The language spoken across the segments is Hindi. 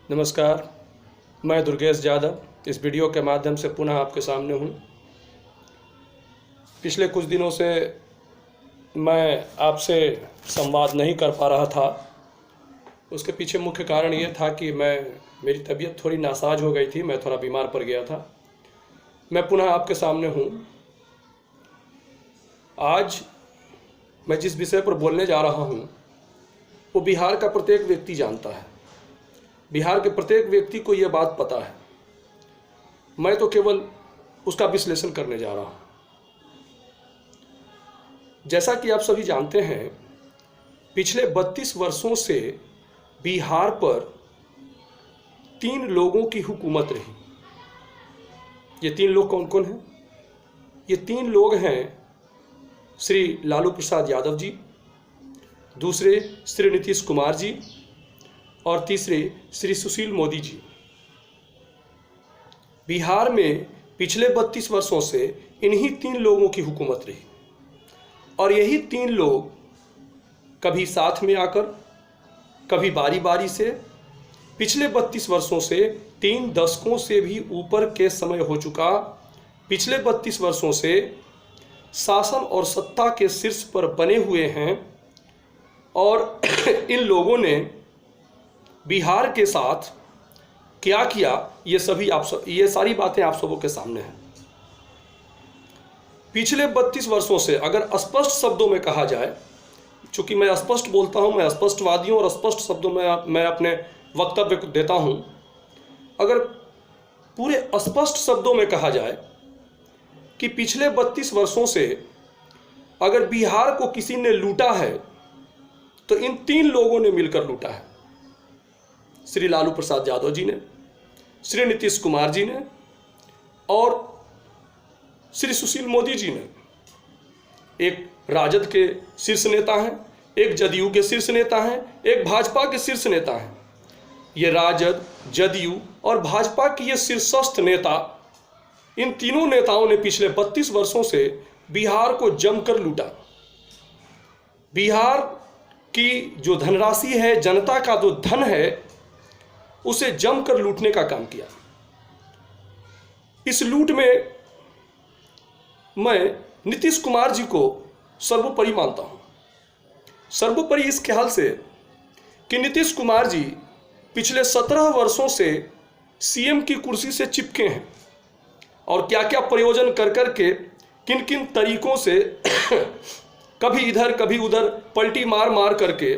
नमस्कार, मैं दुर्गेश यादव इस वीडियो के माध्यम से पुनः आपके सामने हूँ। पिछले कुछ दिनों से मैं आपसे संवाद नहीं कर पा रहा था। उसके पीछे मुख्य कारण ये था कि मेरी तबीयत थोड़ी नासाज हो गई थी, मैं थोड़ा बीमार पड़ गया था। मैं पुनः आपके सामने हूँ। आज मैं जिस विषय पर बोलने जा रहा हूँ वो बिहार का प्रत्येक व्यक्ति जानता है। बिहार के प्रत्येक व्यक्ति को यह बात पता है। मैं तो केवल उसका विश्लेषण करने जा रहा हूँ। जैसा कि आप सभी जानते हैं, पिछले 32 वर्षों से बिहार पर 3 लोगों की हुकूमत रही। ये 3 लोग कौन कौन हैं? ये 3 लोग हैं श्री लालू प्रसाद यादव जी, दूसरे श्री नीतीश कुमार जी और तीसरे श्री सुशील मोदी जी। बिहार में पिछले 32 वर्षों से इन्हीं 3 लोगों की हुकूमत रही और यही 3 लोग कभी साथ में आकर, कभी बारी बारी से, पिछले 32 वर्षों से 3 दशकों से भी ऊपर के समय हो चुका, पिछले 32 वर्षों से शासन और सत्ता के शीर्ष पर बने हुए हैं। और इन लोगों ने बिहार के साथ क्या किया, ये सारी बातें आप सबों के सामने हैं। पिछले 32 वर्षों से अगर स्पष्ट शब्दों में कहा जाए, चूंकि मैं स्पष्ट बोलता हूं, मैं स्पष्टवादियों और स्पष्ट शब्दों में मैं अपने वक्तव्य को देता हूं। अगर पूरे स्पष्ट शब्दों में कहा जाए कि पिछले 32 वर्षों से अगर बिहार को किसी ने लूटा है तो इन 3 लोगों ने मिलकर लूटा है। श्री लालू प्रसाद यादव जी ने, श्री नीतीश कुमार जी ने और श्री सुशील मोदी जी ने। एक राजद के शीर्ष नेता हैं, एक जदयू के शीर्ष नेता हैं, एक भाजपा के शीर्ष नेता हैं। ये राजद, जदयू और भाजपा की ये शीर्षस्थ नेता, इन तीनों नेताओं ने पिछले 32 वर्षों से बिहार को जमकर लूटा। बिहार की जो धनराशि है, जनता का जो धन है, उसे जमकर लूटने का काम किया। इस लूट में मैं नीतीश कुमार जी को सर्वोपरि मानता हूं। सर्वोपरि इस ख्याल से कि नीतीश कुमार जी पिछले 17 वर्षों से सीएम की कुर्सी से चिपके हैं और क्या क्या प्रयोजन कर करके, किन किन तरीकों से कभी इधर कभी उधर पलटी मार मार करके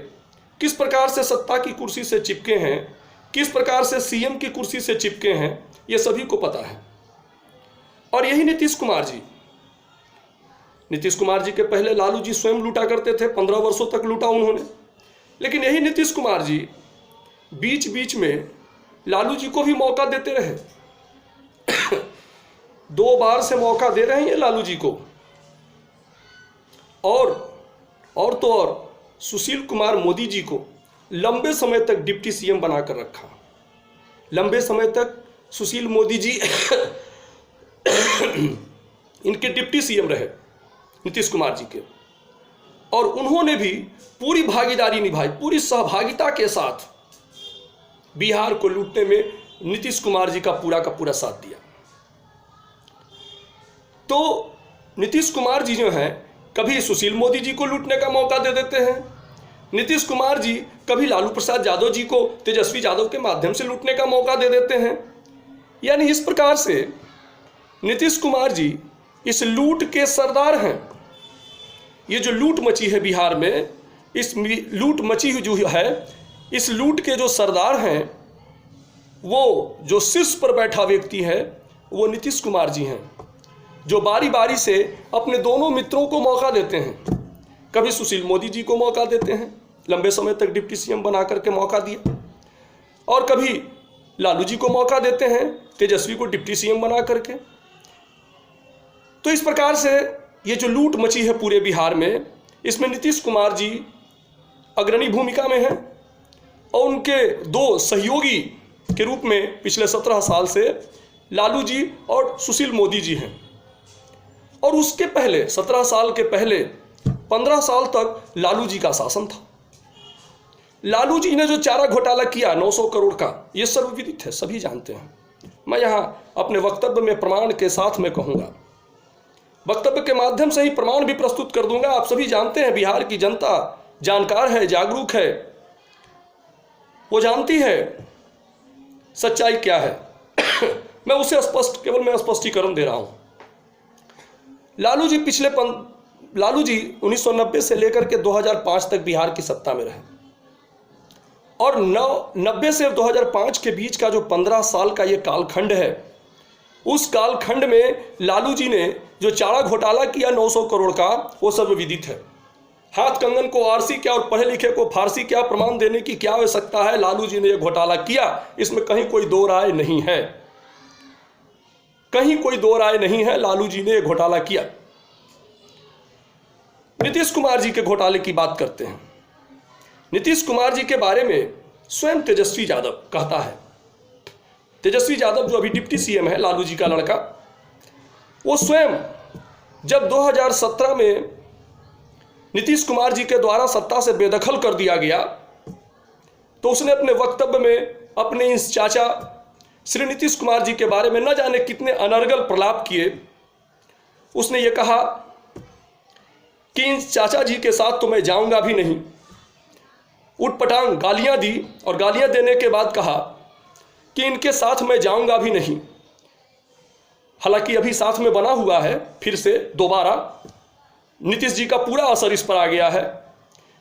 किस प्रकार से सत्ता की कुर्सी से चिपके हैं, किस प्रकार से सीएम की कुर्सी से चिपके हैं, ये सभी को पता है। और यही नीतीश कुमार जी के पहले लालू जी स्वयं लूटा करते थे, 15 वर्षों तक लूटा उन्होंने। लेकिन यही नीतीश कुमार जी बीच बीच में लालू जी को भी मौका देते रहे। 2 बार से मौका दे रहे हैं ये लालू जी को। और तो और सुशील कुमार मोदी जी को लंबे समय तक डिप्टी सीएम बनाकर रखा। लंबे समय तक सुशील मोदी जी इनके डिप्टी सीएम रहे नीतीश कुमार जी के, और उन्होंने भी पूरी भागीदारी निभाई, पूरी सहभागिता के साथ बिहार को लूटने में नीतीश कुमार जी का पूरा साथ दिया। तो नीतीश कुमार जी जो हैं, कभी सुशील मोदी जी को लूटने का मौका दे देते हैं। नीतीश कुमार जी कभी लालू प्रसाद यादव जी को तेजस्वी यादव के माध्यम से लूटने का मौका दे देते हैं। यानी इस प्रकार से नीतीश कुमार जी इस लूट के सरदार हैं। ये जो लूट मची है बिहार में, इस लूट मची जो है, इस लूट के जो सरदार हैं, वो जो शीर्ष पर बैठा व्यक्ति है, वो नीतीश कुमार जी हैं, जो बारी बारी से अपने दोनों मित्रों को मौका देते हैं। कभी सुशील मोदी जी को मौका देते हैं, लंबे समय तक डिप्टी सीएम बना करके मौका दिया, और कभी लालू जी को मौका देते हैं, तेजस्वी को डिप्टी सीएम बना करके। तो इस प्रकार से ये जो लूट मची है पूरे बिहार में, इसमें नीतीश कुमार जी अग्रणी भूमिका में हैं और उनके 2 सहयोगी के रूप में पिछले 17 साल से लालू जी और सुशील मोदी जी हैं। और उसके पहले 17 साल के पहले 15 साल तक लालू जी का शासन था। लालू जी ने जो चारा घोटाला किया 900 करोड़ का, ये सर्वविदित है, सभी जानते हैं। मैं यहाँ अपने वक्तव्य में प्रमाण के साथ में कहूँगा, वक्तव्य के माध्यम से ही प्रमाण भी प्रस्तुत कर दूंगा। आप सभी जानते हैं, बिहार की जनता जानकार है, जागरूक है, वो जानती है सच्चाई क्या है। मैं उसे केवल मैं स्पष्टीकरण दे रहा हूं। लालू जी 1990 से लेकर के 2005 तक बिहार की सत्ता में रहे, और 90 से 2005 के बीच का जो 15 साल का ये कालखंड है, उस कालखंड में लालू जी ने जो चारा घोटाला किया 900 करोड़ का, वो सब विदित है। हाथ कंगन को आरसी क्या और पढ़े लिखे को फारसी क्या प्रमाण देने की क्या आवश्यकता है। लालू जी ने यह घोटाला किया, इसमें कहीं कोई दो राय नहीं है, कहीं कोई दो राय नहीं है। लालू जी ने यह घोटाला किया। नीतीश कुमार जी के घोटाले की बात करते हैं। नीतीश कुमार जी के बारे में स्वयं तेजस्वी यादव कहता है, तेजस्वी यादव जो अभी डिप्टी सीएम है, लालू जी का लड़का, वो स्वयं जब 2017 में नीतीश कुमार जी के द्वारा सत्ता से बेदखल कर दिया गया, तो उसने अपने वक्तव्य में अपने इस चाचा श्री नीतीश कुमार जी के बारे में न जाने कितने अनर्गल प्रलाप किए। उसने ये कहा कि इन चाचा जी के साथ तो मैं जाऊंगा भी नहीं। उटपटांग गालियां दी, और गालियां देने के बाद कहा कि इनके साथ मैं जाऊंगा भी नहीं। हालांकि अभी साथ में बना हुआ है, फिर से दोबारा नीतीश जी का पूरा असर इस पर आ गया है।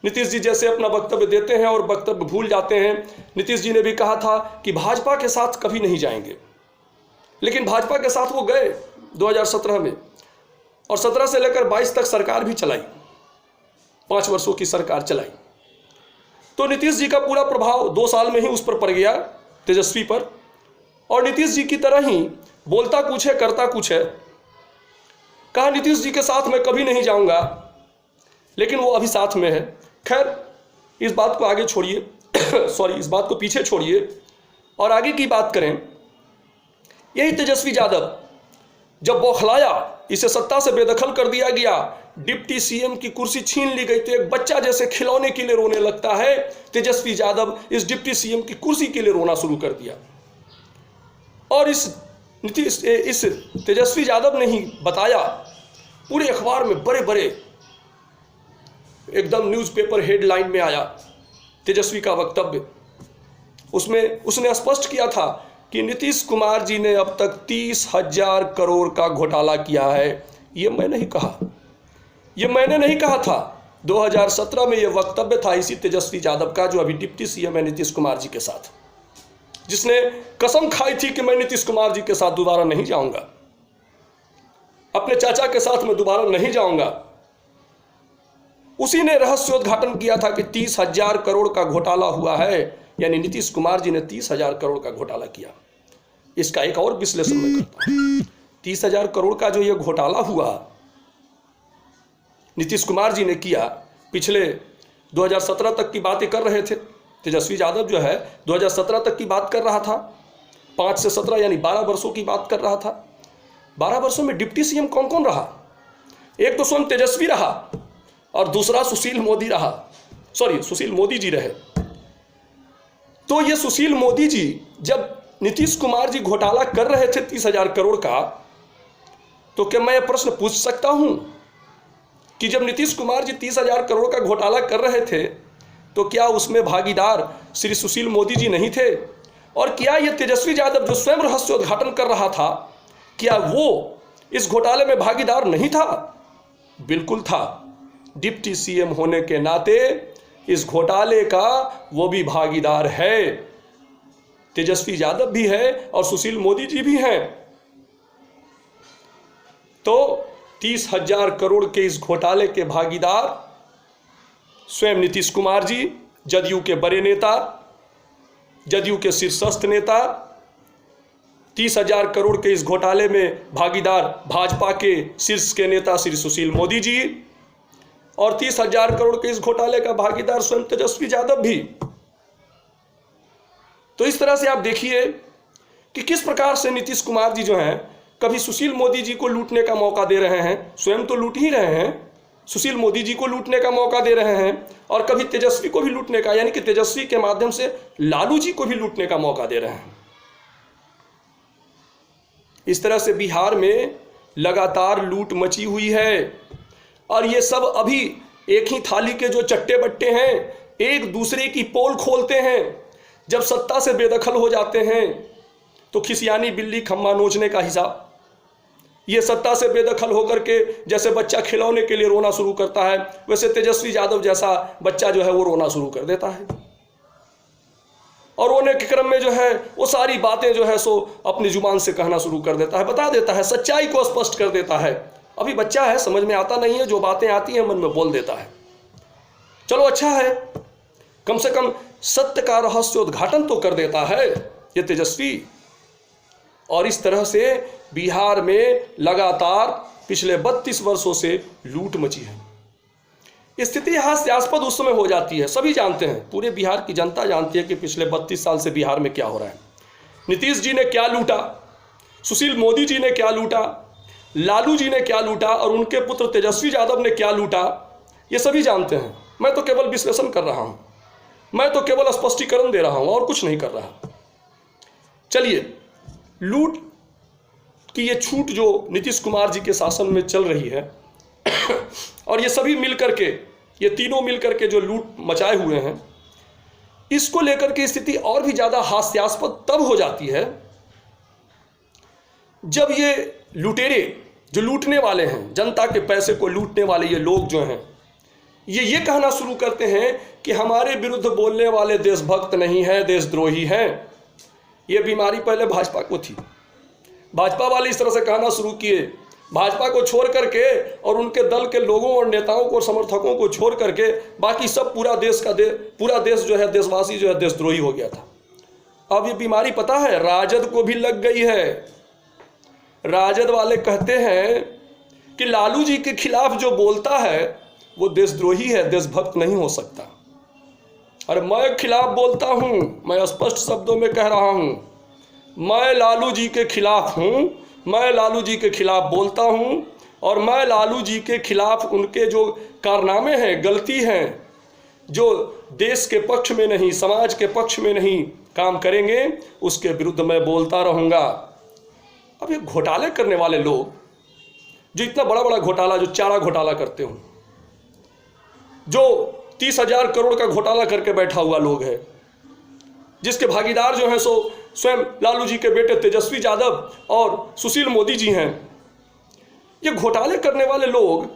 नीतीश जी जैसे अपना वक्तव्य देते हैं और वक्तव्य भूल जाते हैं। नीतीश जी ने भी कहा था कि भाजपा के साथ कभी नहीं जाएंगे, लेकिन भाजपा के साथ वो गए 2017 में, और 17 से लेकर 22 तक सरकार भी चलाई, 5 वर्षों की सरकार चलाई। तो नीतीश जी का पूरा प्रभाव 2 साल में ही उस पर पड़ गया, तेजस्वी पर। और नीतीश जी की तरह ही बोलता कुछ है करता कुछ है। कहा नीतीश जी के साथ मैं कभी नहीं जाऊंगा, लेकिन वो अभी साथ में है। खैर, इस बात को आगे छोड़िए सॉरी, इस बात को पीछे छोड़िए और आगे की बात करें। यही तेजस्वी यादव जब बौखलाया, इसे सत्ता से बेदखल कर दिया गया, डिप्टी सीएम की कुर्सी छीन ली गई, तो एक बच्चा जैसे खिलौने के लिए रोने लगता है, तेजस्वी यादव इस डिप्टी सीएम की कुर्सी के लिए रोना शुरू कर दिया। और इस तेजस्वी यादव ने ही बताया, पूरे अखबार में बड़े बड़े एकदम न्यूज़पेपर हेडलाइन में आया तेजस्वी का वक्तव्य। उसमें उसने स्पष्ट किया था कि नीतीश कुमार जी ने अब तक 30,000 करोड़ का घोटाला किया है। ये मैं नहीं कहा, ये मैंने नहीं कहा था। 2017 में यह वक्तव्य था इसी तेजस्वी यादव का, जो अभी डिप्टी सीएम है नीतीश कुमार जी के साथ, जिसने कसम खाई थी कि मैं नीतीश कुमार जी के साथ दोबारा नहीं जाऊंगा, अपने चाचा के साथ मैं दोबारा नहीं जाऊंगा। उसी ने रहस्योद्घाटन किया था कि 30,000 करोड़ का घोटाला हुआ है, यानी नीतीश कुमार जी ने 30,000 करोड़ का घोटाला किया। इसका एक और विश्लेषण मैं करता हूं। 30,000 करोड़ का जो यह घोटाला हुआ नीतीश कुमार जी ने किया, पिछले 2017 तक की बातें कर रहे थे। तेजस्वी यादव जो है 2017 तक की बात कर रहा था, 5 से 17 यानी 12 वर्षों की बात कर रहा था। 12 वर्षों में डिप्टी सीएम कौन कौन रहा? एक तो स्वयं तेजस्वी रहा, और दूसरा सुशील मोदी जी रहे। तो ये सुशील मोदी जी जब नीतीश कुमार जी घोटाला कर रहे थे 30,000 करोड़ का, तो क्या मैं ये प्रश्न पूछ सकता हूं कि जब नीतीश कुमार जी 30,000 करोड़ का घोटाला कर रहे थे, तो क्या उसमें भागीदार श्री सुशील मोदी जी नहीं थे? और क्या ये तेजस्वी यादव जो स्वयं रहस्योद्घाटन कर रहा था, क्या वो इस घोटाले में भागीदार नहीं था? बिल्कुल था। डिप्टी सीएम होने के नाते इस घोटाले का वो भी भागीदार है। तेजस्वी यादव भी है और सुशील मोदी जी भी हैं। तो 30,000 करोड़ के इस घोटाले के भागीदार स्वयं नीतीश कुमार जी, जदयू के बड़े नेता, जदयू के शीर्षस्थ नेता। 30,000 करोड़ के इस घोटाले में भागीदार भाजपा के शीर्ष के नेता श्री सुशील मोदी जी, और 30,000 करोड़ के इस घोटाले का भागीदार स्वयं तेजस्वी यादव भी। तो इस तरह से आप देखिए कि किस प्रकार से नीतीश कुमार जी जो हैं, कभी सुशील मोदी जी को लूटने का मौका दे रहे हैं, स्वयं तो लूट ही रहे हैं, सुशील मोदी जी को लूटने का मौका दे रहे हैं और कभी तेजस्वी को भी लूटने का, यानी कि तेजस्वी के माध्यम से लालू जी को भी लूटने का मौका दे रहे हैं। इस तरह से बिहार में लगातार लूट मची हुई है और ये सब अभी एक ही थाली के जो चट्टे बट्टे हैं एक दूसरे की पोल खोलते हैं। जब सत्ता से बेदखल हो जाते हैं तो खिसियानी बिल्ली खम्मा नोचने का हिसाब। ये सत्ता से बेदखल होकर के जैसे बच्चा खिलौने के लिए रोना शुरू करता है, वैसे तेजस्वी यादव जैसा बच्चा जो है वो रोना शुरू कर देता है और रोने के क्रम में जो है वो सारी बातें जो है सो अपनी जुबान से कहना शुरू कर देता है, बता देता है, सच्चाई को स्पष्ट कर देता है। अभी बच्चा है, समझ में आता नहीं है, जो बातें आती हैं मन में बोल देता है। चलो अच्छा है, कम से कम सत्य का रहस्योद्घाटन तो कर देता है ये तेजस्वी। और इस तरह से बिहार में लगातार पिछले 32 वर्षों से लूट मची है। स्थिति हास्यास्पद उस समय हो जाती है, सभी जानते हैं, पूरे बिहार की जनता जानती है कि पिछले 32 साल से बिहार में क्या हो रहा है। नीतीश जी ने क्या लूटा, सुशील मोदी जी ने क्या लूटा, लालू जी ने क्या लूटा और उनके पुत्र तेजस्वी यादव ने क्या लूटा, ये सभी जानते हैं। मैं तो केवल विश्लेषण कर रहा हूं, मैं तो केवल स्पष्टीकरण दे रहा हूं और कुछ नहीं कर रहा। चलिए, लूट की ये छूट जो नीतीश कुमार जी के शासन में चल रही है और ये सभी मिलकर के, ये तीनों मिलकर के जो लूट मचाए हुए हैं, इसको लेकर के स्थिति और भी ज़्यादा हास्यास्पद तब हो जाती है जब ये लुटेरे, जो लूटने वाले हैं, जनता के पैसे को लूटने वाले ये लोग जो हैं, ये कहना शुरू करते हैं कि हमारे विरुद्ध बोलने वाले देशभक्त नहीं हैं, देशद्रोही हैं। ये बीमारी पहले भाजपा को थी। भाजपा वाले इस तरह से कहना शुरू किए, भाजपा को छोड़ करके और उनके दल के लोगों और नेताओं को, समर्थकों को छोड़ करके बाकी सब पूरा देश जो है, देशवासी जो है देशद्रोही हो गया था। अब ये बीमारी पता है राजद को भी लग गई है। राजद वाले कहते हैं कि लालू जी के खिलाफ जो बोलता है वो देशद्रोही है, देशभक्त नहीं हो सकता। अरे मैं खिलाफ बोलता हूं, मैं स्पष्ट शब्दों में कह रहा हूं, मैं लालू जी के खिलाफ हूं, मैं लालू जी के खिलाफ बोलता हूं और मैं लालू जी के खिलाफ उनके जो कारनामे हैं, गलती हैं, जो देश के पक्ष में नहीं, समाज के पक्ष में नहीं काम करेंगे, उसके विरुद्ध मैं बोलता रहूँगा। अब ये घोटाले करने वाले लोग, जो इतना बड़ा बड़ा घोटाला, जो चारा घोटाला करते हों, जो 30,000 करोड़ का घोटाला करके बैठा हुआ लोग है, जिसके भागीदार जो हैं सो स्वयं लालू जी के बेटे तेजस्वी यादव और सुशील मोदी जी हैं। ये घोटाले करने वाले लोग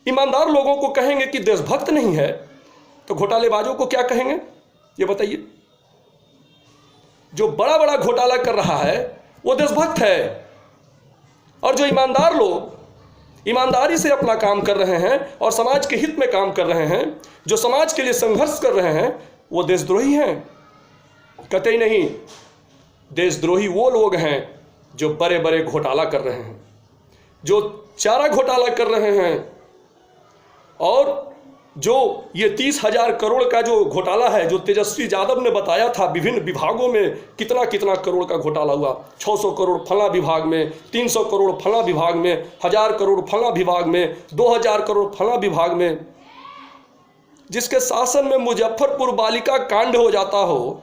ईमानदार लोगों को कहेंगे कि देशभक्त नहीं है, तो घोटालेबाजों को क्या कहेंगे ये बताइए? जो बड़ा बड़ा घोटाला कर रहा है वो देशभक्त है, और जो ईमानदार लोग ईमानदारी से अपना काम कर रहे हैं और समाज के हित में काम कर रहे हैं, जो समाज के लिए संघर्ष कर रहे हैं, वो देशद्रोही हैं? कतई नहीं। देशद्रोही वो लोग हैं जो बड़े बड़े घोटाला कर रहे हैं, जो चारा घोटाला कर रहे हैं, और जो ये 30,000 करोड़ का जो घोटाला है, जो तेजस्वी यादव ने बताया था विभिन्न विभागों में कितना कितना करोड़ का घोटाला हुआ, 600 करोड़ फला विभाग में, 300 करोड़ फला विभाग में, 1000 करोड़ फला विभाग में, 2000 करोड़ फला विभाग में। जिसके शासन में मुजफ्फरपुर बालिका कांड हो जाता हो,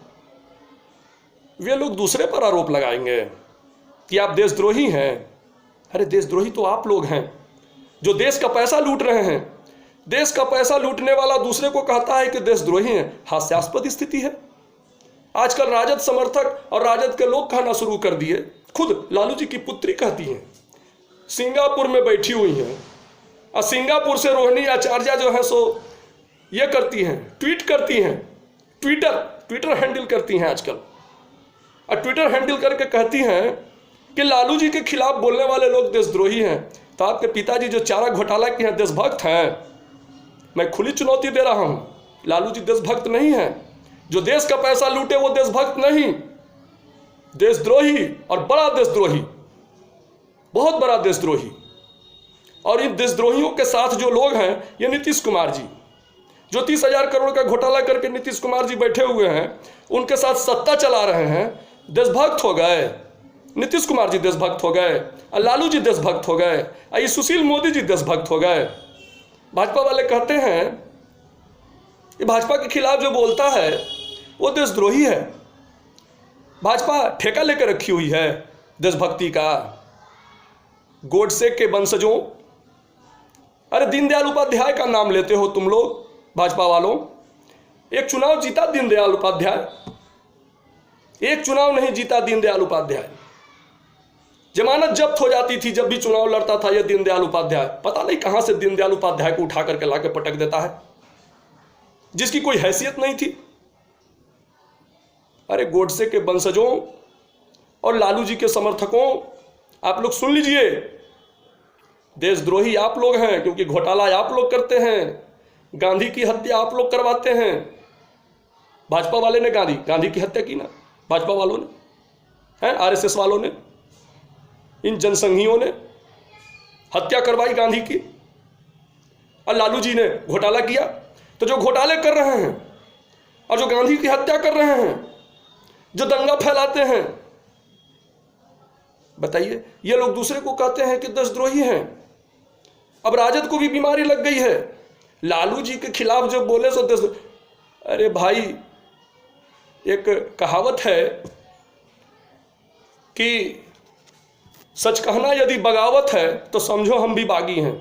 वे लोग दूसरे पर आरोप लगाएंगे कि आप देशद्रोही हैं। अरे देशद्रोही तो आप लोग हैं जो देश का पैसा लूट रहे हैं। देश का पैसा लूटने वाला दूसरे को कहता है कि देशद्रोही हैं। हास्यास्पद स्थिति है। आजकल राजद समर्थक और राजद के लोग कहना शुरू कर दिए, खुद लालू जी की पुत्री कहती हैं, सिंगापुर में बैठी हुई हैं, और सिंगापुर से रोहिणी आचार्य जो है सो ये करती हैं, ट्वीट करती हैं, ट्विटर हैंडल करती हैं आजकल, और ट्विटर हैंडल करके कहती हैं कि लालू जी के खिलाफ बोलने वाले लोग देशद्रोही हैं। तो आपके पिताजी जो चारा घोटाला के हैं देशभक्त हैं? मैं खुली चुनौती दे रहा हूं, लालू जी देशभक्त नहीं हैं। जो देश का पैसा लूटे वो देशभक्त नहीं, देशद्रोही, और बड़ा देशद्रोही, बहुत बड़ा देशद्रोही। और इन देशद्रोहियों के साथ जो लोग हैं ये नीतीश कुमार जी, जो 30,000 करोड़ का घोटाला करके नीतीश कुमार जी बैठे हुए हैं, उनके साथ सत्ता चला रहे हैं, देशभक्त हो गए। नीतीश कुमार जी देशभक्त हो गए, और लालू जी देशभक्त हो गए, और ये सुशील मोदी जी देशभक्त हो गए। भाजपा वाले कहते हैं कि भाजपा के खिलाफ जो बोलता है वो देशद्रोही है। भाजपा ठेका लेकर रखी हुई है देशभक्ति का। गोडसे के वंशजों, अरे दीनदयाल उपाध्याय का नाम लेते हो तुम लोग भाजपा वालों। एक चुनाव जीता दीनदयाल उपाध्याय, एक चुनाव नहीं जीता दीनदयाल उपाध्याय। जमानत जब्त हो जाती थी जब भी चुनाव लड़ता था ये दीनदयाल उपाध्याय। पता नहीं कहां से दीनदयाल उपाध्याय को उठा करके लाके पटक देता है, जिसकी कोई हैसियत नहीं थी। अरे गोडसे के वंशजों और लालू जी के समर्थकों, आप लोग सुन लीजिए, देशद्रोही आप लोग हैं क्योंकि घोटाला आप लोग करते हैं। गांधी की हत्या आप लोग करवाते हैं। भाजपा वाले ने गांधी की हत्या की ना, भाजपा वालों ने, हैं आरएसएस वालों ने, इन जनसंघियों ने हत्या करवाई गांधी की। और लालू जी ने घोटाला किया। तो जो घोटाले कर रहे हैं और जो गांधी की हत्या कर रहे हैं, जो दंगा फैलाते हैं, बताइए, ये लोग दूसरे को कहते हैं कि देशद्रोही हैं। अब राजद को भी बीमारी लग गई है, लालू जी के खिलाफ जो बोले सो देश। अरे भाई, एक कहावत है कि सच कहना यदि बगावत है तो समझो हम भी बागी हैं।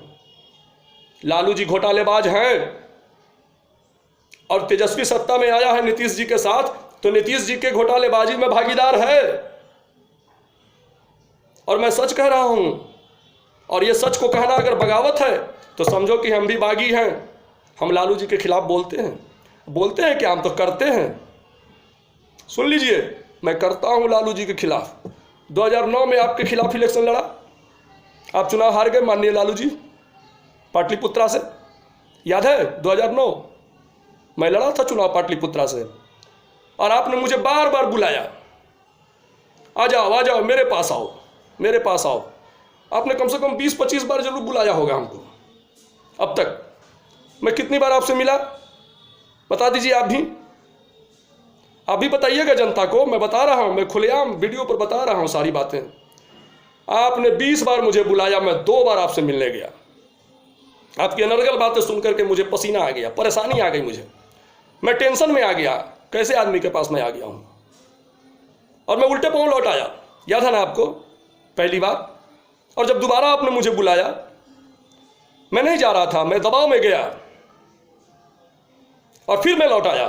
लालू जी घोटालेबाज हैं और तेजस्वी सत्ता में आया है नीतीश जी के साथ, तो नीतीश जी के घोटालेबाजी में भागीदार है। और मैं सच कह रहा हूं, और ये सच को कहना अगर बगावत है तो समझो कि हम भी बागी हैं। हम लालू जी के खिलाफ बोलते हैं कि हम तो करते हैं। सुन लीजिए, मैं करता हूं लालू जी के खिलाफ। 2009 में आपके खिलाफ इलेक्शन लड़ा, आप चुनाव हार गए माननीय लालू जी पाटलिपुत्रा से, याद है? 2009 मैं लड़ा था चुनाव पाटलिपुत्रा से और आपने मुझे बार बार बुलाया, आ जाओ मेरे पास आओ, मेरे पास आओ। आपने कम से कम 20-25 बार जरूर बुलाया होगा हमको। अब तक मैं कितनी बार आपसे मिला बता दीजिए। आप भी बताइएगा जनता को। मैं बता रहा हूं, मैं खुलेआम वीडियो पर बता रहा हूं सारी बातें। आपने 20 बार मुझे बुलाया, मैं 2 बार आपसे मिलने गया। आपकी अनर्गल बातें सुनकर के मुझे पसीना आ गया, परेशानी आ गई मुझे, मैं टेंशन में आ गया, कैसे आदमी के पास मैं आ गया हूं। और मैं उल्टे पांव लौट आया, याद है ना आपको, पहली बार। और जब दोबारा आपने मुझे बुलाया, मैं नहीं जा रहा था, मैं दबाव में गया और फिर मैं लौट आया।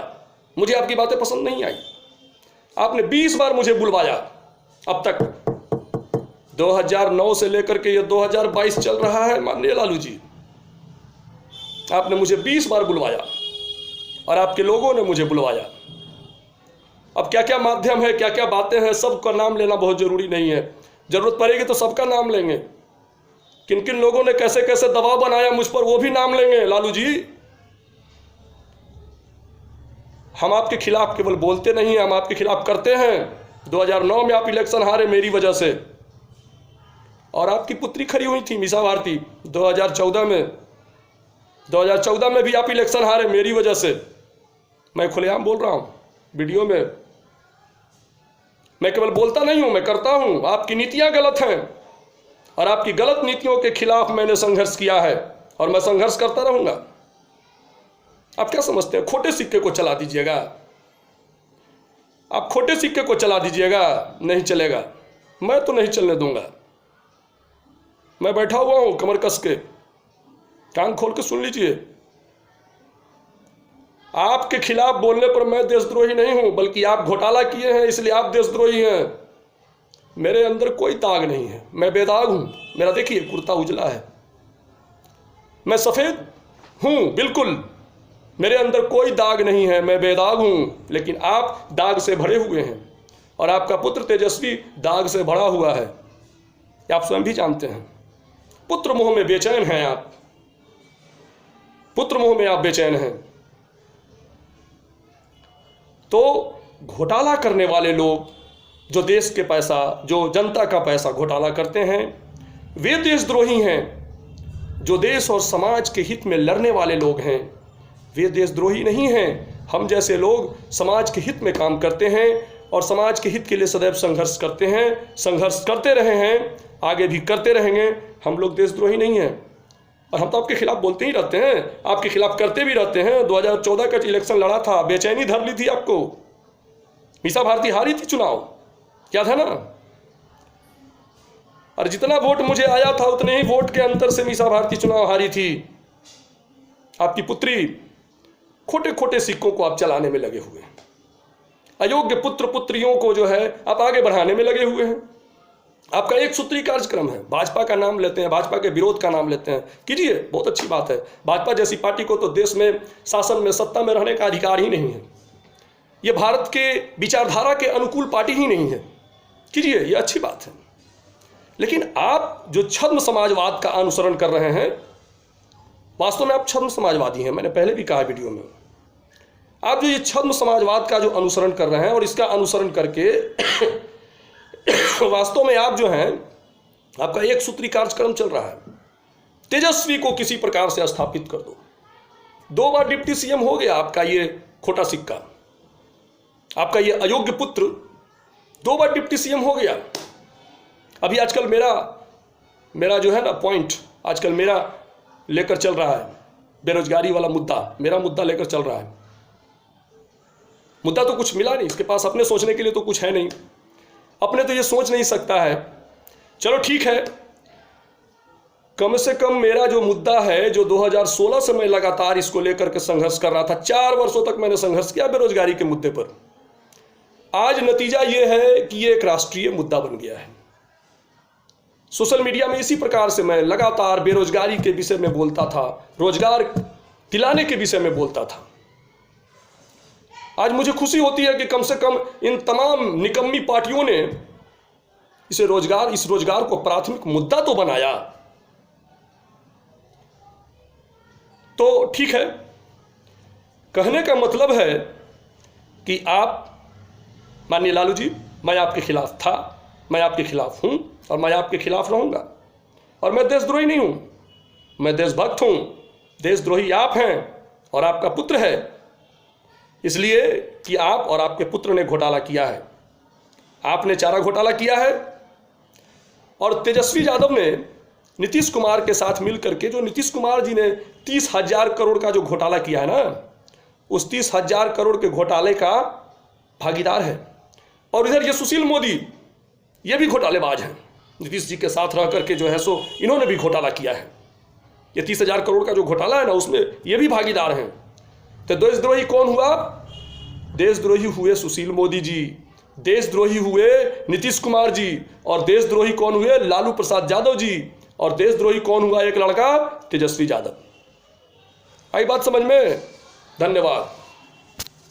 मुझे आपकी बातें पसंद नहीं आई। आपने 20 बार मुझे बुलवाया अब तक। 2009 से लेकर के ये 2022 चल रहा है माननीय लालू जी। आपने मुझे 20 बार बुलवाया और आपके लोगों ने मुझे बुलवाया। अब क्या क्या माध्यम है, क्या क्या बातें हैं, सबका नाम लेना बहुत जरूरी नहीं है। जरूरत पड़ेगी तो सबका नाम लेंगे। किन किन लोगों ने कैसे कैसे दबाव बनाया मुझ पर, वो भी नाम लेंगे। लालू जी, हम आपके खिलाफ केवल बोलते नहीं, हम आपके खिलाफ करते हैं। 2009 में आप इलेक्शन हारे मेरी वजह से, और आपकी पुत्री खड़ी हुई थी मीसा भारती 2014 में भी आप इलेक्शन हारे मेरी वजह से। मैं खुलेआम बोल रहा हूं वीडियो में। मैं केवल बोलता नहीं हूं, मैं करता हूं। आपकी नीतियां गलत हैं और आपकी गलत नीतियों के खिलाफ मैंने संघर्ष किया है और मैं संघर्ष करता रहूंगा। आप क्या समझते हैं, खोटे सिक्के को चला दीजिएगा? आप खोटे सिक्के को चला दीजिएगा, नहीं चलेगा। मैं तो नहीं चलने दूंगा। मैं बैठा हुआ हूं कमर कस के, कान खोल के सुन लीजिए। आपके खिलाफ बोलने पर मैं देशद्रोही नहीं हूं, बल्कि आप घोटाला किए हैं इसलिए आप देशद्रोही हैं। मेरे अंदर कोई दाग नहीं है, मैं बेदाग हूं। मेरा देखिए कुर्ता उजला है, मैं सफेद हूं बिल्कुल, मेरे अंदर कोई दाग नहीं है, मैं बेदाग हूं। लेकिन आप दाग से भरे हुए हैं और आपका पुत्र तेजस्वी दाग से भरा हुआ है, आप स्वयं भी जानते हैं। पुत्र मोह में बेचैन हैं आप, पुत्र मोह में आप बेचैन हैं। तो घोटाला करने वाले लोग, जो देश के पैसा, जो जनता का पैसा घोटाला करते हैं, वे देशद्रोही हैं। जो देश और समाज के हित में लड़ने वाले लोग हैं, वे देशद्रोही नहीं हैं। हम जैसे लोग समाज के हित में काम करते हैं और समाज के हित के लिए सदैव संघर्ष करते हैं, संघर्ष करते रहे हैं, आगे भी करते रहेंगे। हम लोग देशद्रोही नहीं हैं। और हम तो आपके खिलाफ बोलते ही रहते हैं, आपके खिलाफ करते भी रहते हैं। 2014 का इलेक्शन लड़ा था, बेचैनी धर ली थी आपको, मीसा भारती हारी थी चुनाव, याद है ना? और जितना वोट मुझे आया था उतने ही वोट के अंतर से मीसा भारती चुनाव हारी थी। आपकी पुत्री, खोटे खोटे सिक्कों को आप चलाने में लगे हुए हैं, अयोग्य पुत्र पुत्रियों को जो है आप आगे बढ़ाने में लगे हुए हैं। आपका एक सूत्री कार्यक्रम है, भाजपा का नाम लेते हैं, भाजपा के विरोध का नाम लेते हैं, कीजिए, बहुत अच्छी बात है। भाजपा जैसी पार्टी को तो देश में शासन में सत्ता में रहने का अधिकार ही नहीं है, ये भारत के विचारधारा के अनुकूल पार्टी ही नहीं है, कीजिए, ये अच्छी बात है। लेकिन आप जो छद्म समाजवाद का अनुसरण कर रहे हैं, वास्तव में आप छद्म समाजवादी हैं। मैंने पहले भी कहा वीडियो में, आप जो ये छद्म समाजवाद का जो अनुसरण कर रहे हैं और इसका अनुसरण करके वास्तव में आप जो हैं, आपका एक सूत्री कार्यक्रम चल रहा है, तेजस्वी को किसी प्रकार से स्थापित कर दो। 2 बार डिप्टी सीएम हो गया आपका ये खोटा सिक्का, आपका ये अयोग्य पुत्र 2 बार डिप्टी सीएम हो गया। अभी आजकल मेरा जो है ना पॉइंट, आजकल मेरा लेकर चल रहा है बेरोजगारी वाला मुद्दा, मेरा मुद्दा लेकर चल रहा है। मुद्दा तो कुछ मिला नहीं, इसके पास अपने सोचने के लिए तो कुछ है नहीं, अपने तो ये सोच नहीं सकता है। चलो ठीक है, कम से कम मेरा जो मुद्दा है, जो 2016 से मैं लगातार इसको लेकर के संघर्ष कर रहा था, 4 वर्षों तक मैंने संघर्ष किया बेरोजगारी के मुद्दे पर, आज नतीजा ये है कि ये एक राष्ट्रीय मुद्दा बन गया है। सोशल मीडिया में इसी प्रकार से मैं लगातार बेरोजगारी के विषय में बोलता था, रोजगार दिलाने के विषय में बोलता था। आज मुझे खुशी होती है कि कम से कम इन तमाम निकम्मी पार्टियों ने इस रोजगार को प्राथमिक मुद्दा तो बनाया। तो ठीक है, कहने का मतलब है कि आप, माननीय लालू जी, मैं आपके खिलाफ था, मैं आपके खिलाफ हूं और मैं आपके खिलाफ रहूंगा। और मैं देशद्रोही नहीं हूं, मैं देशभक्त हूं। देशद्रोही आप हैं और आपका पुत्र है, इसलिए कि आप और आपके पुत्र ने घोटाला किया है। आपने चारा घोटाला किया है और तेजस्वी यादव ने नीतीश कुमार के साथ मिलकर के, जो नीतीश कुमार जी ने 30,000 करोड़ का जो घोटाला किया है ना, उस 30,000 करोड़ के घोटाले का भागीदार है। और इधर ये सुशील मोदी, ये भी घोटालेबाज हैं, नीतीश जी के साथ रह करके जो है सो इन्होंने भी घोटाला किया है। ये 30,000 करोड़ का जो घोटाला है ना, उसमें ये भी भागीदार हैं। तो देशद्रोही कौन हुआ? देशद्रोही हुए सुशील मोदी जी, देशद्रोही हुए नीतीश कुमार जी, और देशद्रोही कौन हुए? लालू प्रसाद यादव जी, और देशद्रोही कौन हुआ? एक लड़का तेजस्वी यादव। आई बात समझ में? धन्यवाद।